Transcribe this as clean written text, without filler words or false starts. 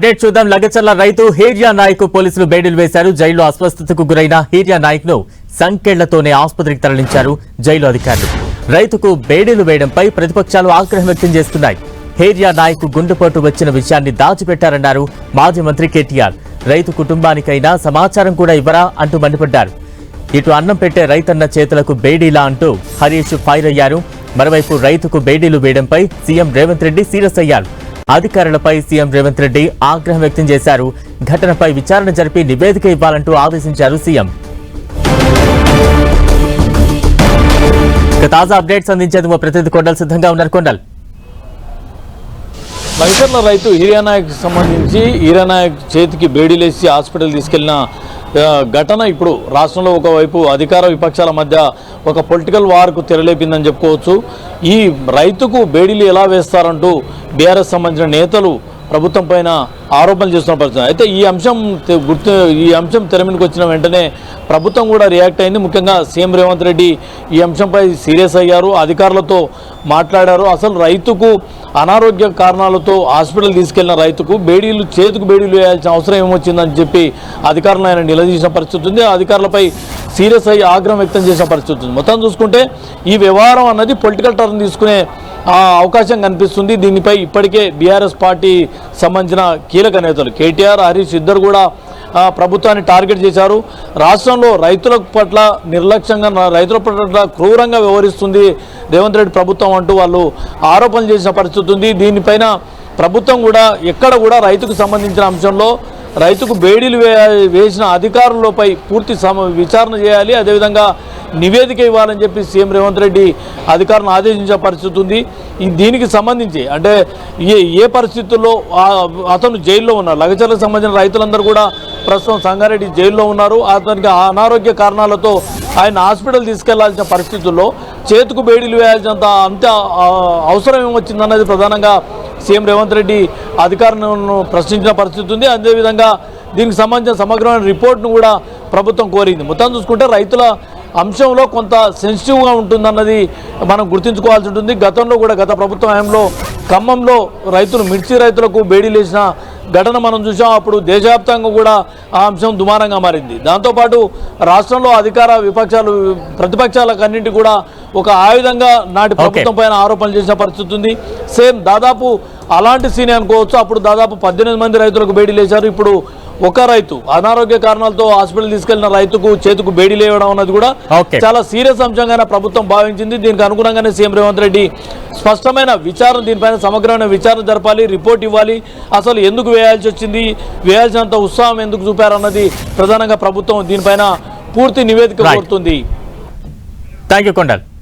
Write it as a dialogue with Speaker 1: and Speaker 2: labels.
Speaker 1: Update చూద్దాం. లగచర్ల రైతు హీరియా నాయక్ పోలీసులు బేడీలు వేశారు. జైల్లో అస్వస్థతకు గురైన హీరియా నాయక్ ను సంకెళ్లతోనే ఆసుపత్రికి తరలించారు జైలు అధికారులు. రైతుకు బేడీలు వేయడంపై ప్రతిపక్షాలు ఆగ్రహం వ్యక్తం చేస్తున్నాయి. హీరియా నాయక్ గుండెపోటు వచ్చిన విషయాన్ని దాచిపెట్టారన్నారు మాజీ మంత్రి కేటీఆర్. రైతు కుటుంబానికైనా సమాచారం కూడా ఇవ్వరా అంటూ మండిపడ్డారు. ఇటు అన్నం పెట్టే రైతన్న చేతులకు బేడీలా అంటూ హరీష్ ఫైర్ అయ్యారు. మరోవైపు రైతుకు బేడీలు వేయడంపై సీఎం రేవంత్ రెడ్డి సీరియస్ అయ్యారు. అధికారులపై సీఎం రేవంత్ రెడ్డి ఆగ్రహం వ్యక్తం చేశారు. ఘటనపై విచారణ జరిపి నివేదిక ఇవ్వాలంటూ ఆదేశించారు సీఎం. తాజా అప్డేట్స్ అందించేందుకు ప్రతినిధి కొండల్ సిద్ధంగా ఉన్నారు. కొండల్,
Speaker 2: లగచర్ల రైతు హీరియా నాయక్ సంబంధించి హీరియా నాయక్ చేతికి బేడీలేసి హాస్పిటల్ తీసుకెళ్లిన ఘటన ఇప్పుడు రాష్ట్రంలో ఒకవైపు అధికార విపక్షాల మధ్య ఒక పొలిటికల్ వార్కు తెరలేపిందని చెప్పుకోవచ్చు. ఈ రైతుకు బేడీలు ఎలా వేస్తారంటూ బీఆర్ఎస్ సంబంధించిన నేతలు ప్రభుత్వం పైన ఆరోపణలు చేస్తున్న పరిస్థితి. అయితే ఈ అంశం తెర మీదకి వచ్చిన వెంటనే ప్రభుత్వం కూడా రియాక్ట్ అయింది. ముఖ్యంగా సీఎం రేవంత్ రెడ్డి ఈ అంశంపై సీరియస్ అయ్యారు, అధికారులతో మాట్లాడారు. అసలు రైతుకు అనారోగ్య కారణాలతో హాస్పిటల్ తీసుకెళ్లిన రైతుకు చేతికి బేడీలు వేయాల్సిన అవసరం ఏమొచ్చిందని చెప్పి అధికారులను ఆయన నిలదీసిన పరిస్థితి ఉంది. అధికారులపై సీరియస్ అయ్యి ఆగ్రహం వ్యక్తం చేసిన పరిస్థితి ఉంది. మొత్తం చూసుకుంటే ఈ వ్యవహారం అన్నది పొలిటికల్ టర్న్ తీసుకునే అవకాశం కనిపిస్తుంది. దీనిపై ఇప్పటికే బీఆర్ఎస్ పార్టీ సంబంధించిన కీలక నేతలు కేటీఆర్, హరీష్ ఇద్దరు కూడా ప్రభుత్వాన్ని టార్గెట్ చేశారు. రాష్ట్రంలో రైతుల పట్ల నిర్లక్ష్యంగా, రైతుల పట్ల క్రూరంగా వ్యవహరిస్తుంది రేవంత్ రెడ్డి ప్రభుత్వం అంటూ వాళ్ళు ఆరోపణలు చేసిన పరిస్థితి ఉంది. దీనిపైన ప్రభుత్వం కూడా ఎక్కడ కూడా రైతుకు సంబంధించిన అంశంలో రైతుకు బేడీలు వేసిన అధికారులపై పూర్తి విచారణ చేయాలి, అదేవిధంగా నివేదిక ఇవ్వాలని చెప్పి సీఎం రేవంత్ రెడ్డి అధికారులను ఆదేశించే పరిస్థితి ఉంది. దీనికి సంబంధించి అంటే ఏ పరిస్థితుల్లో అతను జైల్లో ఉన్నారు. లగచర్లకు సంబంధించిన రైతులందరూ కూడా ప్రస్తుతం సంగారెడ్డి జైల్లో ఉన్నారు. అతనికి అనారోగ్య కారణాలతో ఆయన హాస్పిటల్ తీసుకెళ్లాల్సిన పరిస్థితుల్లో చేతుకు బేడీలు వేయాల్సినంత అంత అవసరం ఏమొచ్చిందన్నది ప్రధానంగా సీఎం రేవంత్ రెడ్డి అధికారులను ప్రశ్నించిన పరిస్థితి ఉంది. అదేవిధంగా దీనికి సంబంధించిన సమగ్రమైన రిపోర్ట్ను కూడా ప్రభుత్వం కోరింది. మొత్తం చూసుకుంటే రైతుల అంశంలో కొంత సెన్సిటివ్గా ఉంటుందన్నది మనం గుర్తుంచుకోవాల్సి ఉంటుంది. గతంలో కూడా గత ప్రభుత్వ హయాంలో ఖమ్మంలో మిర్చి రైతులకు బేడీలు వేసిన ఘటన మనం చూసాం. అప్పుడు దేశవ్యాప్తంగా కూడా ఆ అంశం దుమారంగా మారింది. దాంతోపాటు రాష్ట్రంలో అధికార విపక్షాలు ప్రతిపక్షాలకన్నింటి కూడా ఒక ఆయుధంగా నాటి ప్రభుత్వం పైన ఆరోపణలు చేసిన పరిస్థితి ఉంది. సేమ్ దాదాపు అలాంటి సీన్ అనుకోవచ్చు. అప్పుడు దాదాపు 18 మంది రైతులకు బేడీలు వేశారు. ఇప్పుడు ఒక రైతు అనారోగ్య కారణాలతో హాస్పిటల్ తీసుకెళ్లిన రైతుకు చేతుకు బేడీలు వేయడం అన్నది కూడా చాలా సీరియస్ అంశంగానే ప్రభుత్వం భావించింది. దీనికి అనుగుణంగానే సీఎం రేవంత్ రెడ్డి స్పష్టమైన విచారణ, దీనిపైన సమగ్రమైన విచారణ జరపాలి, రిపోర్ట్ ఇవ్వాలి. అసలు ఎందుకు వేయాల్సి వచ్చింది, వేయాల్సినంత ఉత్సాహం ఎందుకు చూపారన్నది ప్రధానంగా ప్రభుత్వం దీనిపైన పూర్తి నివేదిక కోరుతుంది.
Speaker 1: థాంక్యూ కొండల్.